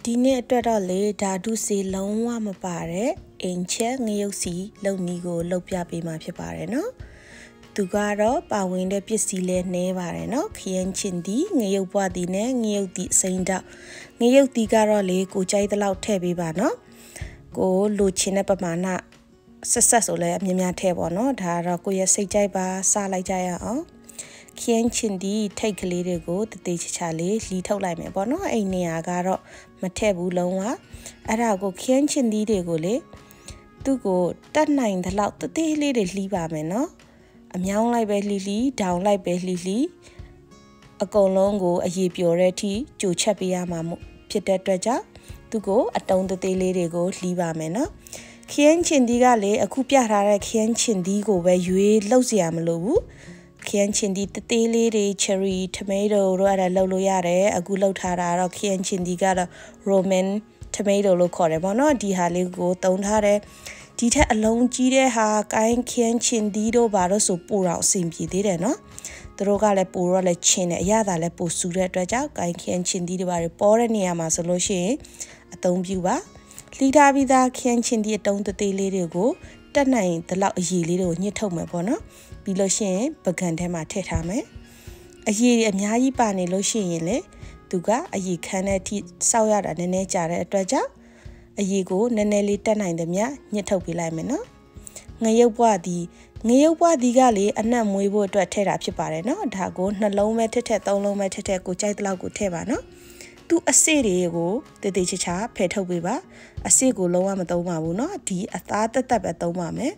ဒီနေ့အတွက်တော့လေဓာတုဆေးလုံးဝမပါတဲ့အင်ချက်ငရုတ်စီလုံနီကိုလှုပ်ပြပေးမှာဖြစ်ပါတယ်နော်သူကတော့ပါဝင်တဲ့ပစ္စည်းလဲနှဲပါတယ်နော်ခရမ်းချင်ဒီငရုတ်ပွားဒီနဲ့ငရုတ်ဒီစိမ့်တော့ငရုတ်ဒီကတော့လေကိုကြိုက်တဲ့လောက်ထည့်ပေးပါနော်ကိုလိုချင်တဲ့ပမာဏဆက်ဆိုလဲအများများထည့်ပါနော်ဒါကတော့ကိုရဲ့စိတ်ကြိုက်ပါစားလိုက်ကြရအောင်ခင်းချင်ဒီထိတ်ကလေးတွေကိုတသေးချာလေးလှီးထုတ်လိုက်မယ်ပေါ့နော်အဲ့နေရာကတော့မထည့်ဘူးလုံးဝအဲ့ဒါကိုခင်းချင်ဒီတွေကိုလေသူ့ကိုတတ်နိုင်တဲ့လောက်တသေးလေးတွေလှီးပါမယ်နော်အမြောင်းလိုက်ပဲလှီးဒေါင်လိုက်ပဲလှီးအကုန်လုံးကိုအရေပျော်တဲ့အထိကြိုချက်ပေးရမှာဖြစ်တဲ့အတွက်ကြောင့်သူ့ကိုအတုံးတသေးလေးတွေကိုလှီးပါမယ်နော်ခင်းချင်ဒီကလေအခုပြထားတဲ့ခင်းချင်ဒီကိုပဲရွေးလှုပ်เสียမလို့ဘူးခရမ်းချင်ဒီတသေးလေးတွေ cherry tomato တို့အဲ့ဒါလှုပ်လို့ရတယ်အခုလှုပ်ထားတာတော့ခရမ်းချင်ဒီကတော့ roman tomato လို့ခေါ်တယ်ပေါ့နော်ဒီဟာလေးကိုတုံးထားတယ်ဒီထက်အလုံးကြီးတဲ့ဟာကိုင်းခရမ်းချင်ဒီတို့ဘာလို့ဆိုပိုတော့အဆင်ပြေသေးတယ်နော်သူတို့ကလည်းပိုတော့လည်းချင်းတယ်အရသာလည်းပိုဆူတဲ့အတွက်ကြောင့်ကိုင်းခရမ်းချင်ဒီတွေဘာတွေပေါ်တဲ့နေရာမှာဆိုလို့ရှိရင်အသုံးပြုပါလှီးထားပြီးသားခရမ်းချင်ဒီအတုံးတသေးလေးတွေကိုတက်နိုင်တဲ့လောက်အရည်လေးတွေကိုညှစ်ထုတ်မယ်ပေါ့နော်ပြီးလို့ရှိရင်ပကံထဲမှာထည့်ထားမယ်အရည်အများကြီးပါနေလို့ရှိရင်လေသူကအရည်ခမ်းတဲ့အထိစောက်ရတာနည်းနည်းကြာတဲ့အတွက်ကြောင့်အရည်ကိုနည်းနည်းလေးတက်နိုင်သမျှညှစ်ထုတ်ပေးလိုက်မယ်နော်ငရုတ်ပွားဒီကလေအနက်မွေးဖို့အတွက်ထည့်တာဖြစ်ပါတယ်နော်ဒါကိုနှလုံးပဲထည့်သုံးလုံးပဲထည့်ကိုကြိုက်တဲ့လောက်ကိုထည့်ပါနော်သူအစစ်တွေကိုတည်တည်ချာဖယ်ထုတ်ပေးပါအစစ်ကိုလုံးဝမသုံးပါဘူးနော်ဒီအသားတက်ပဲသုံးပါမယ်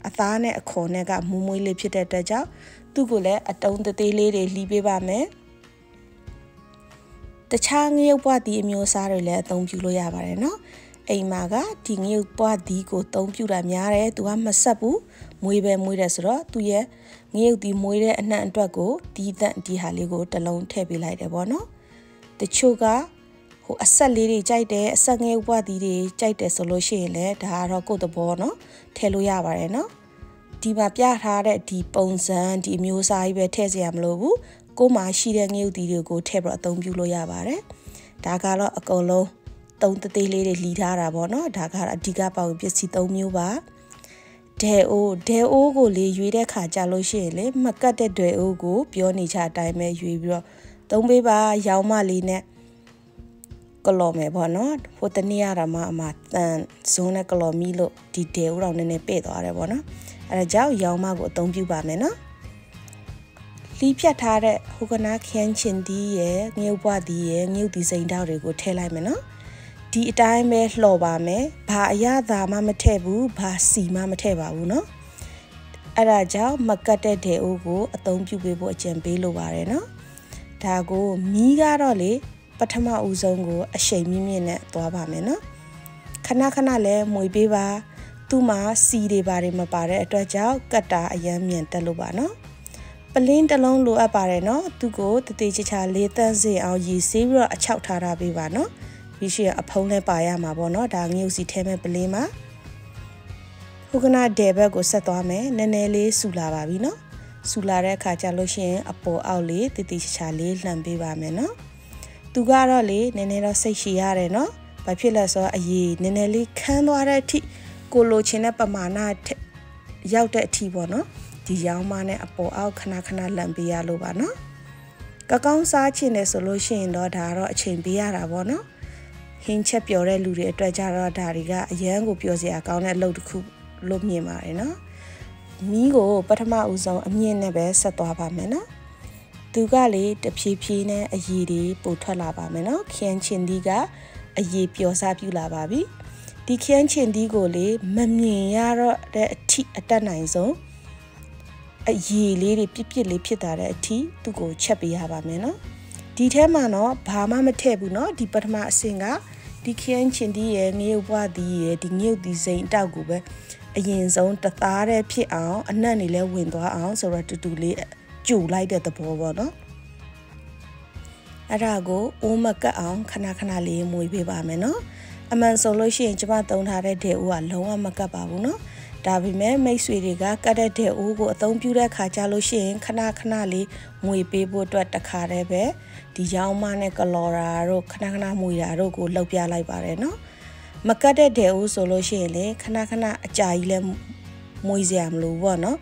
အသားနဲ့အခေါ်နဲ့ကမူးမွေးလေးဖြစ်တဲ့အတွက်ကြောင့်သူ့ကိုလည်းအတုံးသေးလေးတွေလှီးပေးပါမယ်တခြားငရုတ်ပွားဒီအမျိုးအစားတွေလည်းအသုံးပြုလို့ရပါတယ်နော်အိမ်မှာကဒီငရုတ်ပွားဒီကိုသုံးပြုတာများတယ်သူကမဆက်ဘူးမွေးပဲမွေးတယ်ဆိုတော့သူရဲ့ငရုတ်ဒီမွေးတဲ့အနှံ့အတွက်ကိုဒီဟာလေးကိုတစ်လုံးထည့်ပေးလိုက်တယ်ပေါ့နော်တချို့ကအဆက်လေးတွေကြိုက်တယ်အဆက်ငယ်ဥပသည်တွေကြိုက်တယ်ဆိုလို့ရှိရင်လည်းဒါကတော့ကိုယ့်သဘောနော်ထည့်လို့ရပါတယ်နော်ဒီမှာပြထားတဲ့ဒီပုံစံဒီအမျိုးအစားကြီးပဲထည့်စရာမလိုဘူးကိုယ်မှာရှိတဲ့ငယ်ဥသည်တွေကိုထည့်ပြီးအသုံးပြုလို့ရပါတယ်ဒါကတော့အကုန်လုံးတုံးသေးလေးတွေလှီးထားတာပေါ့နော်ဒါကတော့အဓိကပါဝင်ပစ္စည်း၃မျိုးပါဒဲအိုးကိုလေရွေးတဲ့ခါကြလို့ရှိရင်လေမကတ်တဲ့ဒဲအိုးကိုပြောနေချအတိုင်းပဲရွေးပြီးတော့သုံးပေးပါရောင်းမလေးနဲ့ကလော်မယ်ပေါ့နော်ဟိုတနေ့ရတာမှအမတန်ဇုံးနဲ့ကလော်မီလို့ဒီတဲဦးတော့နည်းနည်းပဲ့သွားတယ်ပေါ့နော်အဲဒါကြောင့်ရောင်းမကိုအသုံးပြုပါမယ်နော်လီးဖြတ်ထားတဲ့ဟိုကနာခင်းချင်ဒီရဲ့ငရုတ်ပွားဒီရဲ့ငရုတ်ဒီစိန်တောက်တွေကိုထည့်လိုက်မယ်နော်ဒီအတိုင်းပဲလှော်ပါမယ်ဘာအရသာမှမထည့်ဘူးဘာစီမှမထည့်ပါဘူးနော်အဲဒါကြောင့်မကတ်တဲ့တဲဦးကိုအသုံးပြုပေးဖို့အကြံပေးလိုပါတယ်နော်ဒါကိုမီးကတော့လေပထမဦးဆုံးကိုအရှိန်မြင့်မြင့်နဲ့သွားပါမယ်နော်ခဏလဲမွေပေးပါသူ့မှာစီတွေပါတယ်မပါတဲ့အတွက်ကြောင့်ကတ်တာအရမ်းမြန်တက်လို့ပါနော်ပလင်းတစ်လုံးလိုအပ်ပါတယ်နော်သူ့ကိုတသေးချာလေးတန်းစေအောင်ရည်ဆေးပြီးတော့အချောက်ထားတာပေးပါနော်ပြီးရှိရင်အဖုံးလည်းပါရမှာပေါ့နော်ဒါငရုတ်စီထဲမဲ့ပလင်းမှာဟိုကနာဒဲဘက်ကိုဆက်သွားမယ်နည်းနည်းလေးဆူလာပါပြီနော်ဆူလာတဲ့အခါကျလို့ရှိရင်အပေါ်အောက်လေးတည်ချာလေးလှန်ပေးပါမယ်နော်သူကတော့လေနည်းနည်းတော့စိတ်ရှည်ရတယ်နော်ဘာဖြစ်လဲဆိုတော့အရေးနည်းနည်းလေးခန်းသွားတဲ့အထိကိုလိုချင်တဲ့ပမာဏရောက်တဲ့အထိပေါ့နော်ဒီရောင်းမနဲ့အပေါ်အောက်ခဏလှန်ပေးရလို့ပါနော်ကောင်းစားချင်တယ်ဆိုလို့ရှိရင်တော့ဒါကတော့အချိန်ပေးရတာပေါ့နော်ဟင်းချက်ပျော်တဲ့လူတွေအတွက်ကြတော့ဒါတွေကအရန်ကိုပျော်စရာကောင်းတဲ့အလုပ်တစ်ခုလို့မြင်ပါတယ်နော်မီးကိုပထမဦးဆုံးအမြင့်နဲ့ပဲဆက်သွားပါမယ်နော်သူကလေတဖြည်းဖြည်းနဲ့အရည်တွေပိုထွက်လာပါမယ်နော်ခရမ်းချင်ဒီကအရည်ပျော်စားပြူလာပါပြီဒီခရမ်းချင်ဒီကိုလေမမြင်ရတော့တဲ့အထိအတက်နိုင်ဆုံးအရည်လေးတွေပြစ်လေးဖြစ်တာတဲ့အထိသူ့ကိုချက်ပေးရပါမယ်နော်ဒီထဲမှာတော့ဘာမှမထည့်ဘူးနော်ဒီပထမအဆင့်ကဒီခရမ်းချင်ဒီရဲ့ငရုတ်ပွားဒီရဲ့ဒီငရုတ်ဒီစိန်တောက်ကိုပဲအရင်ဆုံးတသားတဲ့ဖြစ်အောင်အနံ့နေလဲဝင်သွားအောင်ဆိုတော့တူလေးကျူလိုက်တဲ့သဘောပေါ့နော်အဲ့ဒါကိုအိုးမကတ်အောင်ခဏလေးမွေးပေးပါမယ်နော်အမှန်ဆိုလို့ရှိရင်ကျမသုံးထားတဲ့ဒဲဦးကလုံးဝမကတ်ပါဘူးနော် ဒါပေမဲ့မိတ်ဆွေတွေကကတ်တဲ့အိုးကိုအသုံးပြုတဲ့ခါကြလို့ရှိရင်ခဏလေးမွေပေးဖို့အတွက်တခါတည်းပဲဒီရောင်းမနဲ့ကလော်ရာတို့ခဏမွေတာတို့ကိုလောက်ပြလိုက်ပါတယ်နော်မကတ်တဲ့အိုးဆိုလို့ရှိရင်လေခဏအကြာကြီးလဲမွေစရာမလိုပေါ့နော်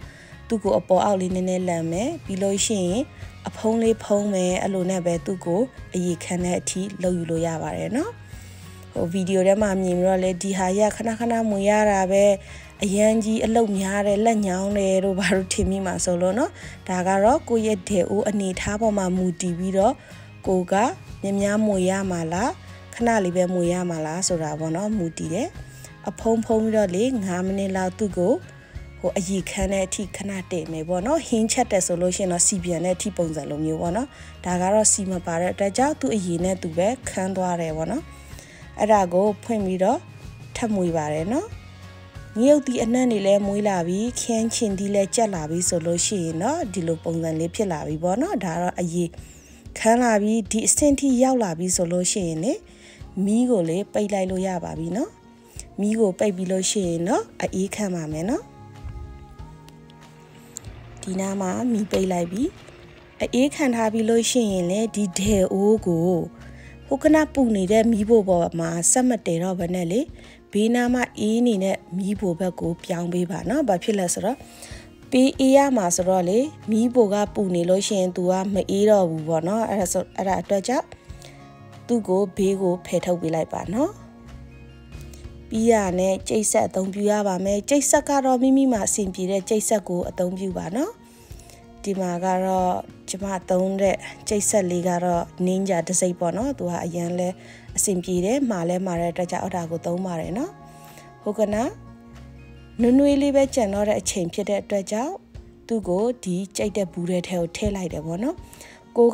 သူ့ကိုအပေါ်အောက်လေးနည်းနည်းလန်မယ်ပြီးလို့ရှိရင်အဖုံးလေးဖုံးမယ်အဲ့လိုနဲ့ပဲသူ့ကိုအရေခံတဲ့အထိလုပ်ယူလို့ရပါတယ်နော်ဟိုဗီဒီယိုထဲမှာမြင်ပြီးတော့လေဒီဟာရခဏမွေရတာပဲအရန်ကြီးအလုတ်များတယ်လက်ညောင်းတယ်တို့ဘာလို့ထင်မိမှာဆိုလို့နော်ဒါကတော့ကိုရဲ့တဲ့အိုးအနေထားပေါ်မှာမူတည်ပြီးတော့ကိုကများမွေရမှာလားခဏလေးပဲမွေရမှာလားဆိုတာပေါ့နော်မူတည်တယ်အဖုံးပြီးတော့လေ9မိနစ်လောက်သူ့ကိုဟိုအရေခမ်းတဲ့အထိခဏတည်မယ်ပေါ့နော်ဟင်းချက်တယ်ဆိုလို့ရှိရင်တော့စီပြန်တဲ့အထိပုံစံလိုမျိုးပေါ့နော်ဒါကတော့စီမပါတဲ့အတွက်ကြောင့်သူ့အရေနဲ့သူပဲခမ်းသွားတယ်ပေါ့နော်အဲ့ဒါကိုဖွင့်ပြီးတော့ထပ်မွေပါတယ်နော်ငရုတ်ဒီအနံ့တွေလည်းမွေးလာပြီးခင်းချင်ဒီလည်းကြက်လာပြီးဆိုလို့ရှိရင်တော့ဒီလိုပုံစံလေးဖြစ်လာပြီပေါ့နော်ဒါတော့အရေခမ်းလာပြီးဒီအဆင့်ထိရောက်လာပြီးဆိုလို့ရှိရင်လေမီးကိုလေပိတ်လိုက်လို့ရပါပြီနော်မီးကိုပိတ်ပြီးလို့ရှိရင်တော့အေးခမ်းပါမယ်နော်ဒီနားမှာမီးပိတ်လိုက်ပြီးအေးခံထားပြီးလို့ရှိရင်လေဒီဒဲအိုးကိုဟိုကနပူနေတဲ့မီးဖို့ပေါ်မှာဆက်မတဲတော့ဘဲနဲ့လေဘေးနားမှာအေးနေတဲ့မီးဖို့ဘက်ကိုပြောင်းပေးပါနော်ဘာဖြစ်လဲဆိုတော့ပေးအေးရမှာဆိုတော့လေမီးဖို့ကပူနေလို့ရှိရင် तू ကမအေးတော့ဘူးပေါ့နော်အဲ့ဒါအတွက်ကြောင့်သူ့ကိုဘေးကိုဖယ်ထုတ်ပေးလိုက်ပါနော်ပြီးရနဲ့ကျိတ်ဆက်အသုံးပြုရပါမယ်ကျိတ်ဆက်ကတော့မိမိမှာအဆင်ပြေတဲ့ကျိတ်ဆက်ကိုအသုံးပြုပါနော်ဒီမှာကတော့ကျမသုံးတဲ့ကျိတ်ဆက်လေးကတော့နင်းကြတစ်စိတ်ပေါ့နော်သူကအရန်လဲအဆင်ပြေတယ်မှာတဲ့အတွက်ကြောင့်အော်ဒါကိုသုံးပါတယ်နော်ဟုတ်ကနာနွေးလေးပဲကြံတော့တဲ့အချိန်ဖြစ်တဲ့အတွက်ကြောင့်သူ့ကိုဒီကြိတ်တဲ့ဘူးတဲ့ထဲကိုထည့်လိုက်တယ်ပေါ့နော်ကို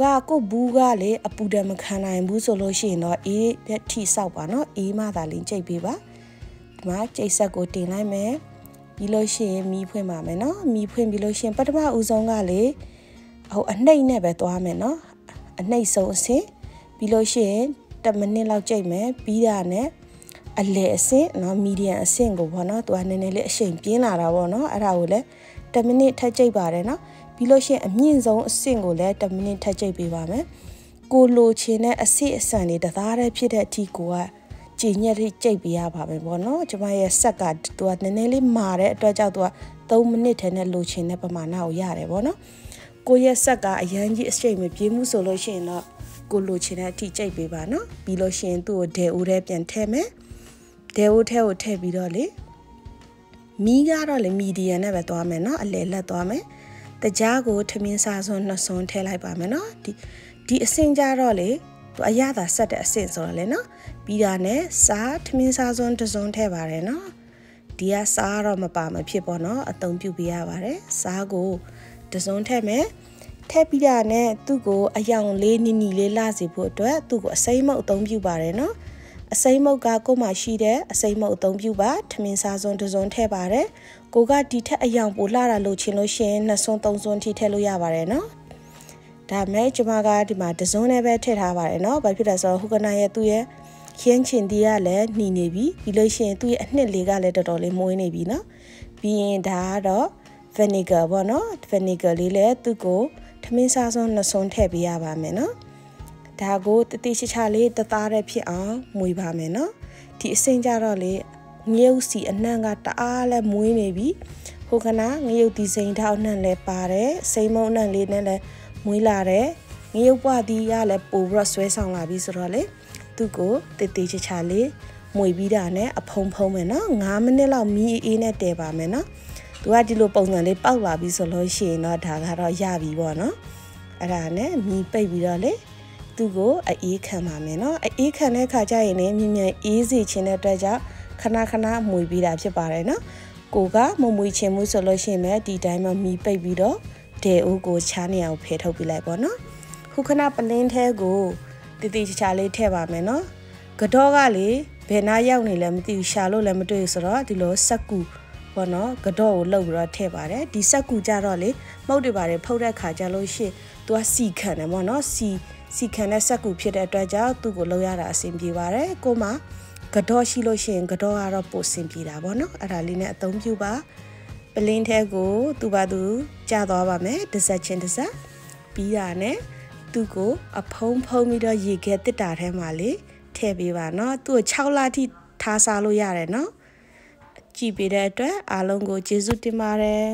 ဘူးကလေအပူတံမခံနိုင်ဘူးဆိုလို့ရှိရင်တော့အေးတဲ့ထိဆောက်ပါနော်အေးမှသာလင်းကြိတ်ပေးပါဒီမှာကြိတ်ဆက်ကိုတင်လိုက်မယ်ပြီးလို့ရှိရင်မီးဖွင့်ပါမယ်နော်မီးဖွင့်ပြီးလို့ရှိရင်ပထမဦးဆုံးကလေဟိုအနှိမ့်နဲ့ပဲသွားမယ်နော်အနှိမ့်ဆုံးအဆင့်ပြီးလို့ရှိရင်10မိနစ်လောက်ကြိတ်မယ်ပြီးတာနဲ့အလယ်အဆင့်နော်မီဒီယမ်အဆင့်ကိုပေါ့နော်သူကနည်းနည်းလေးအရှိန်ပြင်းလာတာပေါ့နော်အဲ့ဒါကိုလည်း10မိနစ်ထပ်ကြိတ်ပါတယ်နော်ပြီးလို့ရှိရင်အမြင့်ဆုံးအဆင့်ကိုလည်း10မိနစ်ထပ်ကြိတ်ပေးပါမယ်ကိုလိုချင်တဲ့အဆင့်အဆန်တွေတသားတည်းဖြစ်တဲ့အထိကိုကကြည်ညက်ထိကြိတ်ပေးရပါမယ်ပေါ့နော်ကျမရဲ့ဆက်ကသူကနည်းနည်းလေးမာတဲ့အတွက်ကြောင့်သူက3မိနစ်ထဲနဲ့လိုချင်တဲ့ပမာဏကိုရတယ်ပေါ့နော်ကိုရဲ့ဆက်ကအရန်ကြီးအရှိန်မပြေးမှုဆိုလို့ရှိရင်တော့ကိုလိုချင်တဲ့အထိကြိတ်ပေးပါနော်ပြီးလို့ရှိရင်သူ့ကိုဒဲအိုးထဲပြန်ထည့်မယ်ဒဲအိုးထဲကိုထည့်ပြီးတော့လေမီးကတော့လေမီဒီယမ်နဲ့ပဲသွားမယ်နော်အလယ်လက်သွားမယ်တကြားကိုထမင်းစားစွန်း2စွန်းထည့်လိုက်ပါမယ်နော်ဒီအဆင့်ကြတော့လေသူအရသာဆက်တဲ့အဆင့်ဆိုတော့လေနော်ပြီးတာနဲ့စားထမင်းစားစွန်း2စွန်းထည့်ပါတယ်နော်ဒီကစားတော့မပါမဖြစ်ပေါ့နော်အသုံးပြုပေးရပါတယ်စားကို2စွန်းထည့်မယ်ထည့်ပြီးတာနဲ့သူ့ကိုအယောင်လေးနီနီလေးလာစီဖို့အတွက်သူ့ကိုအစိမ့်မုတ်အသုံးပြုပါတယ်နော်အစိမ့်မုတ်ကကိုမှရှိတဲ့အစိမ့်မုတ်အသုံးပြုပါထမင်းစားစွန်း2စွန်းထည့်ပါတယ်ကိုကဒီထက်အယောင်ပိုလှတာလို့ချင်လို့ရှိရင်2စွန်း3စွန်းထိထည့်လို့ရပါတယ်နော်ဒါမဲ့ကျမကဒီမှာ2စွန်းနဲ့ပဲထည့်ထားပါတယ်နော်ဘာဖြစ်လဲဆိုတော့ဟူကနာရဲ့သူ့ရဲ့ခင်းချင်တီးကလည်းหนีနေပြီပြီးလို့ရှိရင်သူ့ရဲ့အနှစ်လေးကလည်းတော်တော်လေးမွေးနေပြီနော်ပြီးရင်ဒါကတော့ vinegar ပေါ့နော် vinegar လေးလည်းသူ့ကိုထမင်းစားစွန်း2စွန်းထည့်ပေးရပါမယ်နော်ဒါကိုတတိချချလေးတသားတည်းဖြစ်အောင်မွေပါမယ်နော်ဒီအစိမ့်ကြတော့လေငရုတ်စီအနှံ့ကတအားလဲမွေးနေပြီဟိုကနာငရုတ်ဒီစိန်ထောက်နှံ့လဲပါတယ်စိန်မုံနှံ့လေးနဲ့လဲမွေးလာတယ်ငရုတ်ပွားဒီကလည်းပိုပြီးတော့ဆွဲဆောင်လာပြီဆိုတော့လေသူ့ကိုတတိချချလေးမွေပြီးတာနဲ့အဖုံမယ်နော်9မိနစ်လောက်မီးအေးနဲ့တည်ပါမယ်နော်သူကဒီလိုပုံစံလေးပေါက်လာပြီဆိုလို့ရှိရင်တော့ဒါကတော့ရပြီပေါ့နော်အဲ့ဒါနဲ့မီးပိတ်ပြီးတော့လေသူ့ကိုအေးခံပါမယ်နော်အေးခံတဲ့ခါကျရင်လည်းမြင်မြန်အေးစေချင်တဲ့အတွက်ကြောင့်ခဏမွေပြီးတာဖြစ်ပါတယ်နော်ကိုကမမွေချင်မှုဆိုလို့ရှိရင်လည်းဒီတိုင်းမှာမီးပိတ်ပြီးတော့ဒဲအိုးကိုချားနေအောင်ဖယ်ထုတ်ပြလိုက်ပေါ့နော်ခုခဏပလင်းထဲကိုတိတိကျကျလေးထည့်ပါမယ်နော်ကတော့ကလေဘယ်နာရောက်နေလဲမသိဘူးရှာလို့လည်းမတွေ့ဘူးဆိုတော့ဒီလိုစက်ကူပေါ့နော်ကတော့ကိုလှုပ်ပြီးတော့ထည့်ပါတယ်ဒီစက်ကူကြတော့လေမှုတ်တွေပါတယ်ဖုတ်တဲ့ခါကြလို့ရှိရင်သူကစီခံတယ်ပေါ့နော်စီခံတဲ့စက်ကူဖြစ်တဲ့အတွက်ကြောင့်သူ့ကိုလှုပ်ရတာအဆင်ပြေပါတယ်ကိုမ ကတော့ရှိလို့ရှိရင်ကတော့ကတော့ပို့ဆင်ပြေတာပေါ့နော်အဲ့ဒါလေးနဲ့အသုံးပြုပါပလင်းထဲကိုသူ့ဘာသူကြာသွားပါမယ်တစ်စက်ချင်းတစ်စက်ပြီးတာနဲ့သူ့ကိုအဖုံးဖုံးပြီးတော့ရေခဲတစ်တာထဲမှာလေထည့်ပေးပါနော်သူ့ကို6လထိထားစားလို့ရတယ်နော်ကြည့်ပေးတဲ့အတွက်အားလုံးကိုကျေးဇူးတင်ပါတယ်